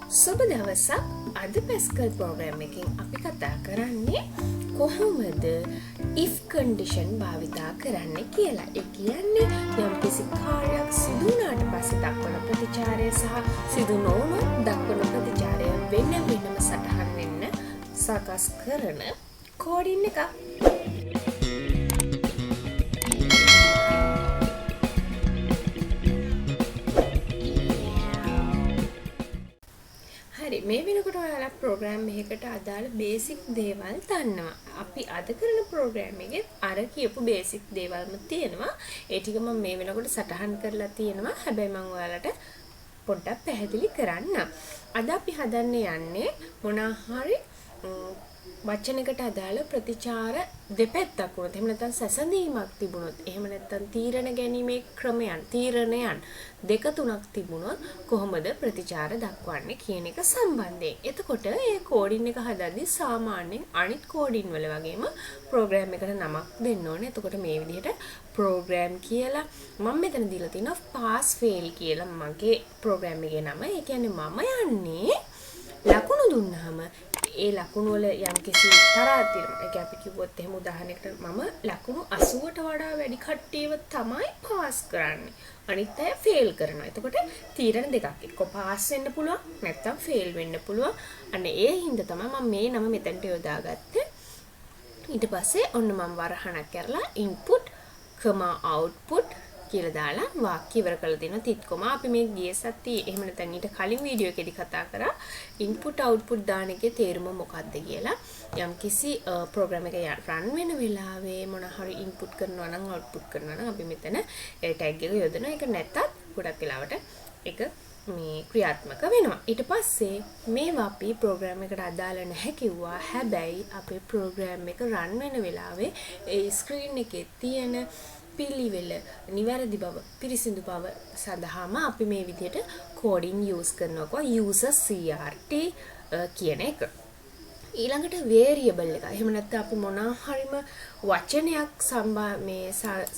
සුබ දවසක්. අද Pascal Program එකෙන් අපි කතා කරන්නේ කොහොමද if condition භාවිතා කරන්න කියලා. ඒ කියන්නේ යම්කිසි කාර්යයක් සිදු වුණාට පස්සේ දක්වන ප්‍රතිචාරය සහ සිදු නොවුණොත් දක්වන ප්‍රතිචාරය වෙන වෙනම සටහන් වෙන්න සකස් කරන කෝඩින් එකක්. මේ වෙනකොට ඔයාලා ප්‍රෝග්‍රෑම් එකකට අදාළ බේසික් දේවල් දන්නවා. අපි අද කරන ප්‍රෝග්‍රෑම් එකේ අර කියපු බේසික් දේවල්ම තියෙනවා. ඒ ටික මම මේ වෙනකොට සටහන් කරලා තියෙනවා. හැබැයි මම ඔයාලට පොඩ්ඩක් පැහැදිලි කරන්නම්. අද අපි හදන්න යන්නේ මොනවා වචනයකට අදාළ ප්‍රතිචාර දෙපැත්තක් වුණොත්, එහෙම නැත්නම් සැසඳීමක් තිබුණොත්, එහෙම නැත්නම් තීරණ ගැනීමේ ක්‍රමයන්, තීරණයන් දෙක තුනක් තිබුණොත් කොහොමද ප්‍රතිචාර දක්වන්නේ කියන එක සම්බන්ධයෙන්. එතකොට මේ කෝඩින් එක හදද්දී සාමාන්‍යයෙන් අනිත් කෝඩින් වල වගේම ප්‍රෝග්‍රෑම් එකට නමක් දෙන්න ඕනේ. එතකොට මේ විදිහට ප්‍රෝග්‍රෑම් කියලා මම මෙතන දීලා තියෙනවා pass fail කියලා මගේ ප්‍රෝග්‍රෑම් එකේ නම. ඒ කියන්නේ මම යන්නේ ලකුණු දුන්නාම ඒ ලකුණු වල යම්කිසි තරහක් තියෙනවා. ඒක අපි කිව්වොත් එහෙම උදාහරණයකට මම ලකුණු 80ට වඩා වැඩි කට්ටියව තමයි පාස් කරන්නේ. අනිත් අය ෆේල් කරනවා. එතකොට තීරණ දෙකක්. එක්ක පාස් වෙන්න පුළුවන්, නැත්නම් ෆේල් වෙන්න පුළුවන්. අන්න ඒ හින්දා තමයි මම මේ නම මෙතනට යොදාගත්තේ. ඊට පස්සේ ඔන්න මම වරහණක් කරලා input, output කියලා දාලා වාක්‍ය ඉවර කරලා දෙනවා. තිත්කොමා අපි මේ ගිය සතියේ එහෙම නැත්නම් ඊට කලින් වීඩියෝ එකේදී කතා කරා input output දාන එකේ තේරුම මොකක්ද කියලා. යම්කිසි ප්‍රෝග්‍රෑම් එක රන් වෙන වෙලාවේ මොන හරි input කරනවා නම් output කරනවා නම් අපි මෙතන ඒ ටැග් එක යොදනවා. ඒක නැත්තත් ගොඩක් වෙලාවට ඒක මේ ක්‍රියාත්මක වෙනවා. ඊට පස්සේ මේවා අපි ප්‍රෝග්‍රෑම් එකට අදාළ නැහැ කිව්වා. හැබැයි අපේ ප්‍රෝග්‍රෑම් එක රන් වෙන වෙලාවේ ඒ ස්ක්‍රීන් එකේ තියෙන පිළිවෙල නිවැරදි බව, පිරිසිදු බව සඳහාම අපි මේ විදිහට කෝඩින් යූස් කරනවා. user crt කියන එක. ඊළඟට variable එක. එහෙම නැත්නම් අපි මොනවා හරිම වචනයක්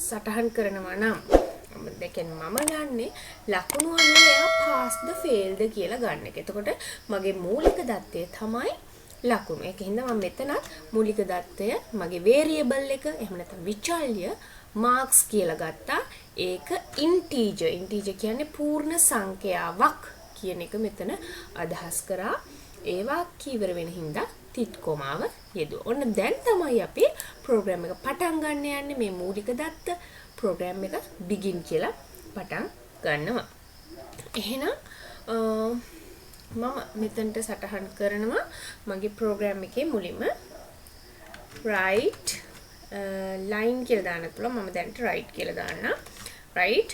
සටහන් කරනවා නම් දැන් මම ගන්නේ ලකුණු අනුව එයා passed failed කියලා ගන්න එක. එතකොට මගේ මූලික දත්තය තමයි ලකුණු. ඒකින්ද මම මෙතනත් මූලික දත්තය මගේ variable එක එහෙම නැත්නම් විචල්්‍ය marks කියලා ගත්තා. ඒක integer. integer කියන්නේ පූර්ණ සංඛ්‍යාවක් කියන එක මෙතන අදහස් කරා. ඒ වාක්‍ය ඉවර වෙන හින්දා තිත් කොමාව යෙදුවා. ඔන්න දැන් තමයි අපි ප්‍රෝග්‍රෑම් එක පටන් ගන්න යන්නේ. මේ මූලික දත්ත ප්‍රෝග්‍රෑම් එක begin කියලා පටන් ගන්නවා. එහෙනම් මම මෙතනට සටහන් කරනවා මගේ ප්‍රෝග්‍රෑම් එකේ මුලින්ම write line කියලා දාන්න පුළුවන්. මම දැන්ට write කියලා දාන්න. write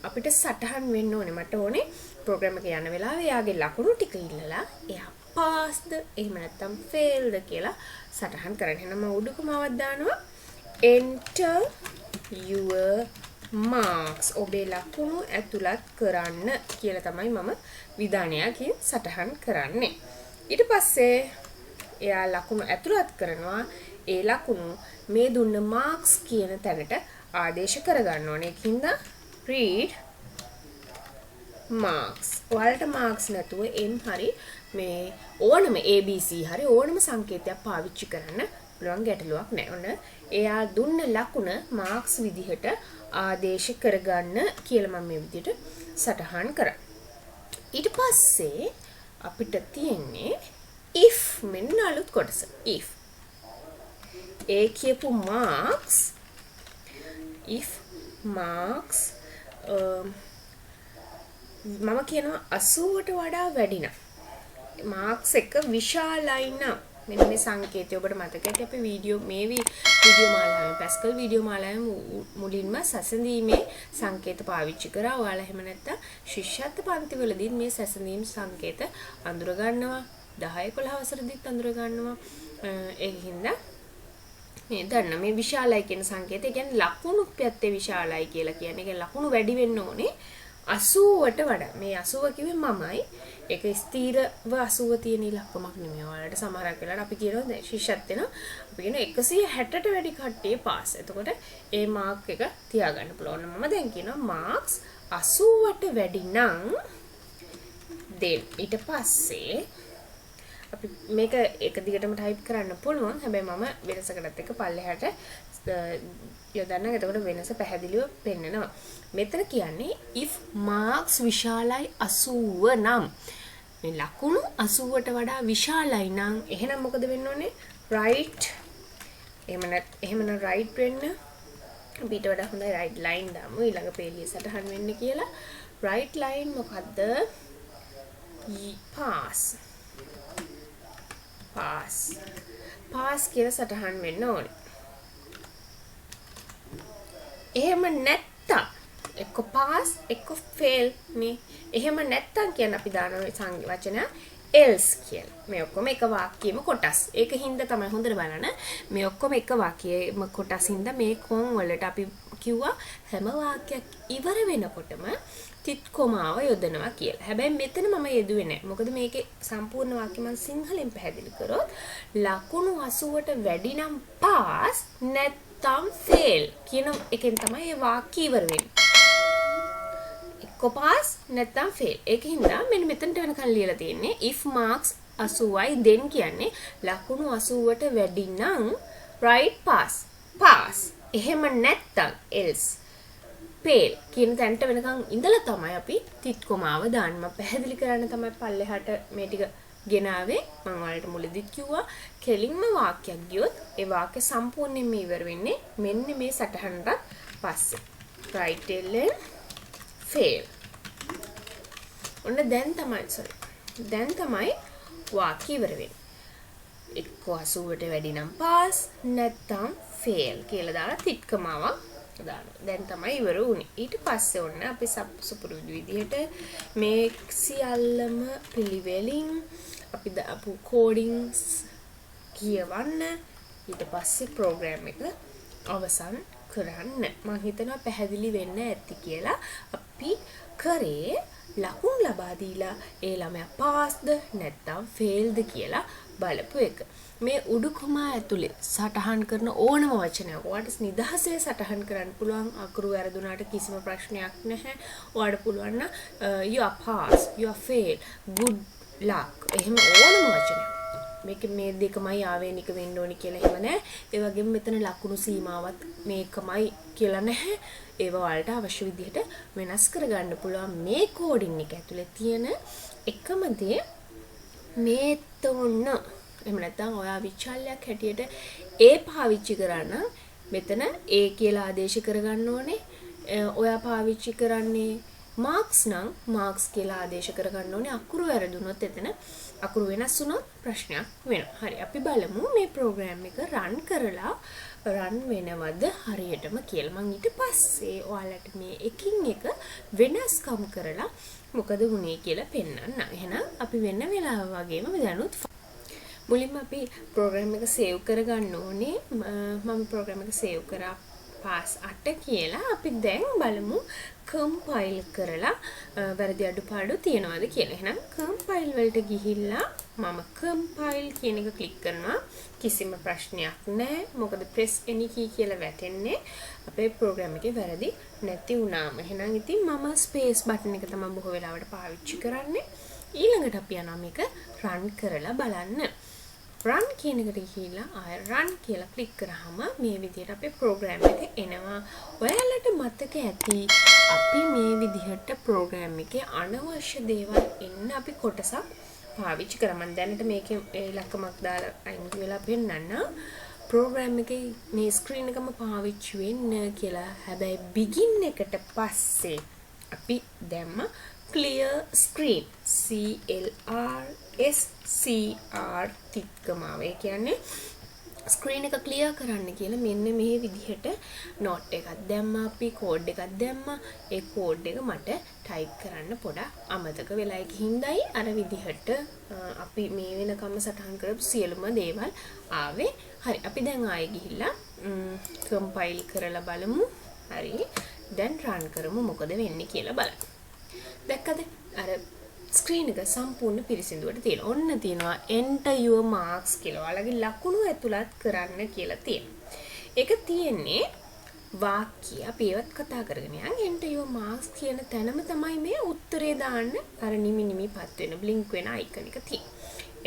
අපිට සටහන් වෙන්න ඕනේ. මට ඕනේ ප්‍රෝග්‍රෑම් එක යන වෙලාවේ එයාගේ ලකුණු ටික ඉල්ලලා එයා passed එහෙම නැත්නම් failed කියලා සටහන් කරන්න. එහෙනම් මම උඩුකමාවක් දානවා. enter your marks. ඔබේ ලකුණු ඇතුළත් කරන්න කියලා තමයි මම විධානයකින් සටහන් කරන්නේ. ඊට පස්සේ එයා ලකුණු ඇතුළත් කරනවා. ඒ ලකුණු මේ දුන්න marks කියන තැනට ආදේශ කරගන්න ඕනේ. ඒකින්ද read marks. ඔයාලට marks නැතුව m හරි මේ ඕනම abc හරි ඕනම සංකේතයක් පාවිච්චි කරන්න පුළුවන්, ගැටලුවක් නැහැ. ඔන්න එයා දුන්න ලකුණ marks විදිහට ආදේශ කරගන්න කියලා මම මේ විදිහට සටහන් කරා. ඊට පස්සේ අපිට තියෙන්නේ if මෙන්න අලුත් කොටස. if ඒ කියපු marks මම කියනවා 80ට වඩා වැඩි නම් marks එක විශාලයි නම් මෙන්න මේ සංකේතය ඔබට මතකයි. අපි වීඩියෝ මාලාවෙන් Pascal වීඩියෝ මාලාවෙන් මුලින්ම සැසඳීමේ සංකේත පාවිච්චි කරා. ඔයාලා එහෙම නැත්නම් ශිෂ්‍යත්ව පන්තිවලදී මේ සැසඳීම් සංකේත අඳුර ගන්නවා. 10 11 වසරේදීත් අඳුර ගන්නවා. ඒකින්ද මේ දන්න මේ විශාලයි කියන සංකේතය කියන්නේ ලකුණු පැත්තේ විශාලයි කියලා කියන්නේ. ඒක ලකුණු වැඩි වෙන්න ඕනේ 80ට වඩා. මේ 80 කිව්වේ මමයි. ඒක ස්ථීරව 80 තියෙන ඉලක්කමක් නෙමෙයි. ඔයාලට සමහරක් වෙලාවට අපි කියනවා දැන් ශිෂ්‍යත්ව වෙන අපි කියන 160ට වැඩි කට්ටිය පාස්. එතකොට ඒ මාර්ක් එක තියාගන්න පුළුවන්. මම දැන් කියනවා මාර්ක්ස් 80ට වැඩි නම් then ඊට පස්සේ අපි මේක එක දිගටම ටයිප් කරන්න පුළුවන්. හැබැයි මම වෙනසකටත් එක පල්ලෙහාට යොදන්න. එතකොට වෙනස පැහැදිලිව පෙන්නනවා. මෙතන කියන්නේ if marks විශාලයි 80 නම් මේ ලකුණු 80ට වඩා විශාලයි නම් එහෙනම් මොකද වෙන්න ඕනේ? right. එහෙමනම් right වෙන්න. අපිට වඩා හොඳයි right line දාමු. ඊළඟ පේලිය සටහන් වෙන්න කියලා. right line මොකද්ද? pass කියලා සටහන් වෙන්න ඕනේ. එහෙම නැත්තම් එක්ක pass එක්ක fail නේ. එහෙම නැත්තම් කියන්නේ අපි දාන වචන else කියලා. මේ ඔක්කොම එක වාක්‍යෙම කොටස්. ඒක හින්දා තමයි හොඳට බලන්න. මේ ඔක්කොම එක වාක්‍යෙම කොටස් හින්දා මේ කොන් වලට අපි කිව්වා හැම වාක්‍යයක් ඉවර වෙනකොටම තිත් කොමාව යොදනවා කියලා. හැබැයි මෙතන මම යෙදුවේ නැහැ. මොකද මේකේ සම්පූර්ණ වාක්‍ය මම සිංහලෙන් පැහැදිලි කරොත් ලකුණු 80ට වැඩි නම් pass නැත්නම් fail කියන එකෙන් තමයි මේ වාක්‍ය ඉවර වෙන්නේ. එක්ක pass නැත්නම් fail. ඒකින්ද මෙන්න මෙතනට වෙනකන් ලියලා තියෙන්නේ if marks 80යි then කියන්නේ ලකුණු 80ට වැඩි නම් right pass. එහෙම නැත්නම් else fail කියන තැනට වෙනකන් ඉඳලා තමයි අපි තිත් කොමාව දාන්න. මම පැහැදිලි කරන්න තමයි පල්ලෙහාට මේ ටික ගෙනාවේ. මම ඔයාලට මුලදිත් කිව්වා කෙලින්ම වාක්‍යයක් ගියොත් ඒ වාක්‍ය සම්පූර්ණයෙන්ම ඉවර වෙන්නේ මෙන්න මේ සටහනට පස්සේ. right ellen fail. ඔන්න දැන් තමයි වාක්‍ය ඉවර වෙන්නේ. එක්ක 80ට වැඩි නම් pass නැත්නම් fail කියලා දාලා තිත් කොමාවක් දානවා. දැන් තමයි ඉවර වුනේ. ඊට පස්සේ ඔන්න අපි සුපුරුදු විදිහට මේ සියල්ලම පිළිවෙලින් අපි දාපු කෝඩින්ග්ස් කියවන්න. ඊට පස්සේ ප්‍රෝග්‍රෑම් එක අවසන් කරන්න. මම හිතනවා පැහැදිලි වෙන්න ඇති කියලා. අපි කරේ ලකුණු ලබා දීලා ඒ ළමයා පාස්ද නැත්නම් ෆේල්ද කියලා බලපු එක. මේ උඩු කොමා ඇතුලේ සටහන් කරන ඕනම වචනයක් ඔයාලට නිදහසේ සටහන් කරන්න පුළුවන්. අකුරු වැරදුනාට කිසිම ප්‍රශ්නයක් නැහැ. ඔයාලට පුළුවන් නම් you are pass, you are fail, good luck. එහෙම ඕනම වචනයක්. මේක මේ දෙකමයි ආවේනික වෙන්න ඕනි කියලා එහෙම නැහැ. ඒ වගේම මෙතන ලකුණු සීමාවත් මේකමයි කියලා නැහැ. ඒව ඔයාලට අවශ්‍ය විදිහට වෙනස් කරගන්න පුළුවන්. මේ කෝඩින් එක ඇතුලේ තියෙන එකම දේ මේ තොන්න. එහෙම නැත්නම් ඔයා විචල්යක් හැටියට ඒ පාවිච්චි කරන්න මෙතන ඒ කියලා ආදේශ කරගන්න ඕනේ. ඔයා පාවිච්චි කරන්නේ marks නම් marks කියලා ආදේශ කරගන්න ඕනේ. අකුරු වැරදුනොත් එතන අකුරු වෙනස් වුණොත් ප්‍රශ්නයක් වෙනවා. හරි අපි බලමු මේ ප්‍රෝග්‍රෑම් එක රන් කරලා රන් වෙනවද හරියටම කියලා. මම ඊට පස්සේ ඔයාලට මේ එකින් එක වෙනස්කම් කරලා මොකද වුනේ කියලා පෙන්නන්න. එහෙනම් අපි වෙන වෙලාව වගේම දැනුත් මුලින්ම අපි ප්‍රෝග්‍රෑම් එක සේව් කරගන්න ඕනේ. මම ප්‍රෝග්‍රෑම් එක සේව් කරා pass 8 කියලා. අපි දැන් බලමු කම්පයිල් කරලා වැරදි අඩුපාඩු තියනවාද කියලා. එහෙනම් කම්පයිල් වලට ගිහිල්ලා මම කම්පයිල් කියන එක ක්ලික් කරනවා. කිසිම ප්‍රශ්නයක් නැහැ. මොකද press any key කියලා වැටෙන්නේ අපේ ප්‍රෝග්‍රෑම් එකේ වැරදි නැති වුණාම. එහෙනම් ඉතින් මම space button එක තමයි බොහෝ වෙලාවට පාවිච්චි කරන්නේ. ඊළඟට අපි යනවා මේක run කරලා බලන්න. run කියන එකට ගිහිල්ලා ආය run කියලා ක්ලික් කරාම මේ විදිහට අපේ ප්‍රෝග්‍රෑම් එක එනවා. ඔයාලට මතක ඇති අපි මේ විදිහට ප්‍රෝග්‍රෑම් එකේ අනවශ්‍ය දේවල් එන්න අපි කොටසක් පාවිච්චි කරා. මම දැනට මේකේ ඉලක්කමක් දාලා අයින් වෙලා පෙන්නන්න. ප්‍රෝග්‍රෑම් එකේ මේ ස්ක්‍රීන් එකම පාවිච්චි වෙන්න කියලා. හැබැයි begin එකට පස්සේ අපි දැම්ම clear screen CLR තිත්කමාව. ඒ කියන්නේ ස්ක්‍රීන් එක ක්ලියර් කරන්න කියලා මෙන්න මේ විදිහට නෝට් එකක් දැම්මා. අපි කෝඩ් එකක් දැම්මා. ඒ කෝඩ් එක මට ටයිප් කරන්න පොඩක් අමතක වෙලා ගිහින්දයි අර විදිහට අපි මේ වෙනකම් සටහන් කරපු සියලුම දේවල් ආවේ. හරි අපි දැන් ආයෙ ගිහිල්ලා කම්පයිල් කරලා බලමු. හරි දැන් රන් කරමු මොකද වෙන්නේ කියලා බලන්න. දැක්කද අර ස්ක්‍රීන් එක සම්පූර්ණ පිරිසිදුවට තියෙනවා. ඔන්න තියෙනවා enter your marks කියලා. ඔයාලගේ ලකුණු ඇතුළත් කරන්න කියලා තියෙනවා. ඒක තියෙන්නේ වාක්‍ය අපි ඒවත් කතා කරගෙන යන් enter your marks කියන තැනම තමයි මේ උත්තරේ දාන්න අර නිමිපත් වෙන blink වෙන icon එක තියෙන්නේ.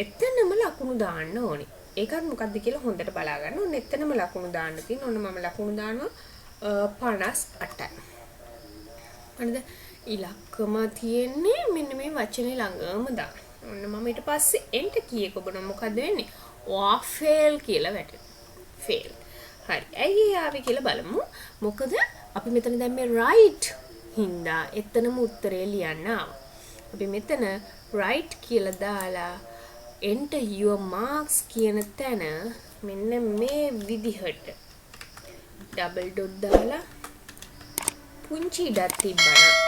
එතනම ලකුණු දාන්න ඕනේ. ඒකත් මොකද්ද කියලා හොඳට බලා ගන්න. ඔන්න එතනම ලකුණු දාන්න තියෙන. ඔන්න මම ලකුණු දානවා 58යි. හරිද? ඉලක්කම තියෙන්නේ මෙන්න මේ වචනේ ළඟම දාන්න. ඔන්න මම ඊට පස්සේ enter කීයක ඔබන මොකද වෙන්නේ? ඔයා fail කියලා වැටෙනවා. fail. හරි. ඇයි ආවේ කියලා බලමු. මොකද අපි මෙතන දැන් මේ right හින්දා එතනම උත්තරේ ලියන්න ආවා. අපි මෙතන right කියලා දාලා enter your marks කියන තැන මෙන්න මේ විදිහට double dot දාලා පුංචි ඉඩක් තිබ්බනම්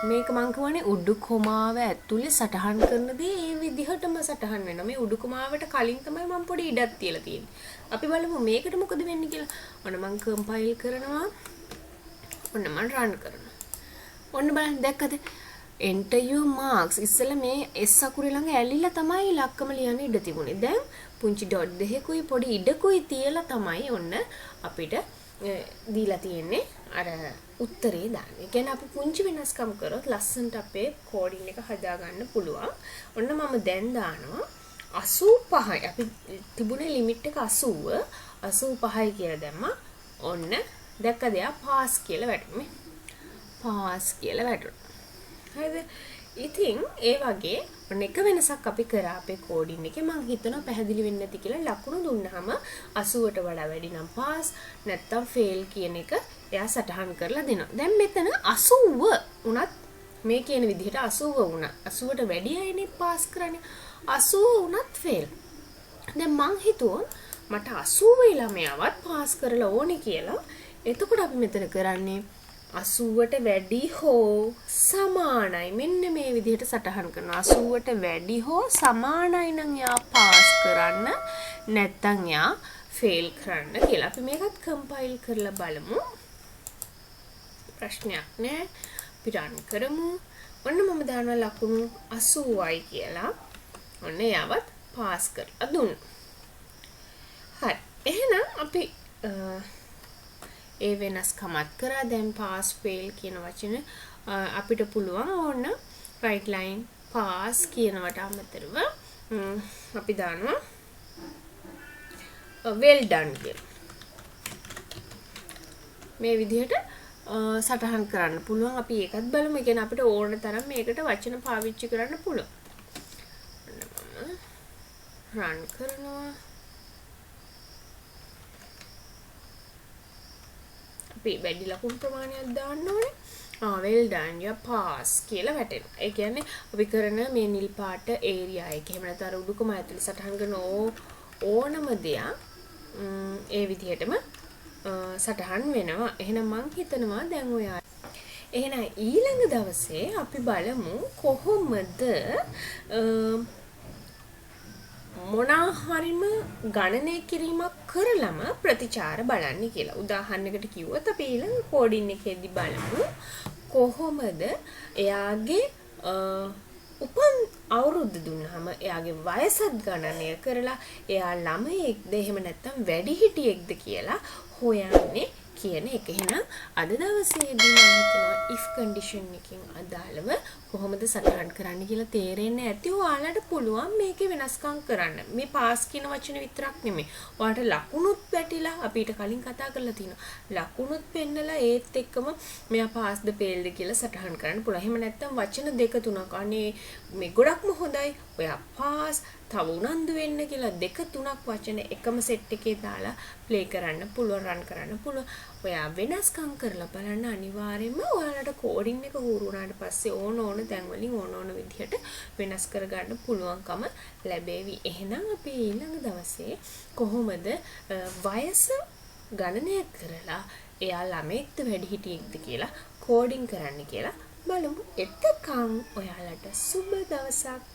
මේක මං කියවනේ උඩු කොමාව ඇතුලේ සටහන් කරන දේ ඒ විදිහටම සටහන් වෙනවා. මේ උඩු කොමාවට කලින් තමයි මම පොඩි ඉඩක් තියලා තියෙන්නේ. අපි බලමු මේකට මොකද වෙන්නේ කියලා. ඔන්න මං කම්පයිල් කරනවා. ඔන්න මං රන් කරනවා. ඔන්න බලන්න දැක්කද? enter your marks ඉස්සෙල්ලා මේ S අකුරේ ළඟ ඇලිලා තමයි ඉලක්කම ලියන්න ඉඩ තිබුණේ. දැන් පුංචි ඩොට් දෙකකුයි පොඩි ඉඩකුයි තියලා තමයි ඔන්න අපිට දීලා තියෙන්නේ අර උත්තරේ දාන්න. ඒ කියන්නේ අපි පුංචි වෙනස්කම් කරොත් ලස්සනට අපේ කෝඩින් එක හදා ගන්න පුළුවන්. ඔන්න මම දැන් දානවා 85යි. අපි තිබුණේ ලිමිට් එක 80. 85යි කියලා දැම්මා. ඔන්න දැක්කද? යා පාස් කියලා වැටුනේ. පාස් කියලා වැටුණා. හරිද? ඉතින් ඒ වගේ ඔන්න එක වෙනසක් අපි කරා අපේ කෝඩින් එකේ. මම හිතනවා පැහැදිලි වෙන්නේ නැති කියලා ලකුණු දුන්නාම 80ට වඩා වැඩි නම් පාස් නැත්තම් ෆේල් කියන එක එයා සටහන් කරලා දෙනවා. දැන් මෙතන 80 උනත් මේ කියන විදිහට 80 වුණා. 80ට වැඩි අයනේ පාස් කරන්නේ. 80 උනත් ෆේල්. දැන් මං හිතුවා මට 80 ළමයාවත් පාස් කරලා ඕනේ කියලා. එතකොට අපි මෙතන කරන්නේ 80ට වැඩි හෝ සමානයි. මෙන්න මේ විදිහට සටහන් කරනවා. 80ට වැඩි හෝ සමානයි නම් යා පාස් කරන්න නැත්තම් යා ෆේල් කරන්න කියලා. අපි මේකත් කම්පයිල් කරලා බලමු. ප්‍රශ්නයක් නෑ. අපි රන් කරමු. ඔන්න මම දානවා ලකුණු 80යි කියලා. ඔන්න යාවත් පාස් කරලා දුන්නා. හරි. එහෙනම් අපි ඒ වෙනස්කමත් කරා. දැන් pass fail කියන වචන අපිට පුළුවන් ඕන right line pass කියනවට අමතරව අපි දානවා well done කියලා. මේ විදිහට සටහන් කරන්න පුළුවන්. අපි ඒකත් බලමු. ඒ කියන්නේ අපිට ඕන තරම් මේකට වචන පාවිච්චි කරන්න පුළුවන්. රන් කරනවා. අපි වැඩි ලකුණු ප්‍රමාණයක් දාන්න ඕනේ. well done you pass කියලා වැටෙනවා. ඒ කියන්නේ අපි කරන මේ නිල් පාට ඒරියා එක එහෙම නැත්නම් අර උඩුකම ඇතුලේ සටහන් කරන ඕනම දෙයක් ඒ විදිහටම සටහන් වෙනවා. එහෙනම් මං හිතනවා දැන් ඔයා එහෙනම් ඊළඟ දවසේ අපි බලමු කොහොමද මොනාහරිම ගණනය කිරීමක් කරලම ප්‍රතිචාර බලන්න කියලා. උදාහරණයකට කිව්වොත් අපි ඊළඟ කෝඩින් එකේදී බලමු කොහොමද එයාගේ උපන් අවුරුද්ද දුන්නාම එයාගේ වයසත් ගණනය කරලා එයා ළමයෙක්ද එහෙම නැත්නම් වැඩිහිටියෙක්ද කියලා හොයන්නේ කියන එක. එහෙනම් අද දවසේදී මම හිතනවා if condition එකකින් අදාළව කොහොමද සටහන් කරන්න කියලා තේරෙන්නේ නැති ඔයාලට පුළුවන් මේකේ වෙනස්කම් කරන්න. මේ පාස් කියන වචන විතරක් නෙමෙයි. ඔයාලට ලකුණුත් වැටිලා අපිට කලින් කතා කරලා තිනවා. ලකුණුත් පෙන්නලා ඒත් එක්කම මෙයා පාස්ද ෆේල්ද කියලා සටහන් කරන්න පුළුවන්. එහෙම නැත්නම් වචන දෙක තුනක් අනේ මේ ගොඩක්ම හොඳයි. ඔයා පාස් තව උනන්දු වෙන්න කියලා දෙක තුනක් වචන එකම සෙට් එකේ දාලා ප්ලේ කරන්න පුළුවන්, රන් කරන්න පුළුවන්. ඔයා වෙනස්කම් කරලා බලන්න අනිවාර්යයෙන්ම ඔයාලට කෝඩින් එක හුරු වුණාට පස්සේ ඕන තැන් වලින් ඕන විදිහට වෙනස් කරගන්න පුළුවන්කම ලැබෙවි. එහෙනම් අපි ඊළඟ දවසේ කොහොමද වයස ගණනය කරලා එයා ළමෙක්ද වැඩිහිටියෙක්ද කියලා කෝඩින් කරන්න කියලා බලමු. එතකන් ඔයාලට සුබ දවසක්.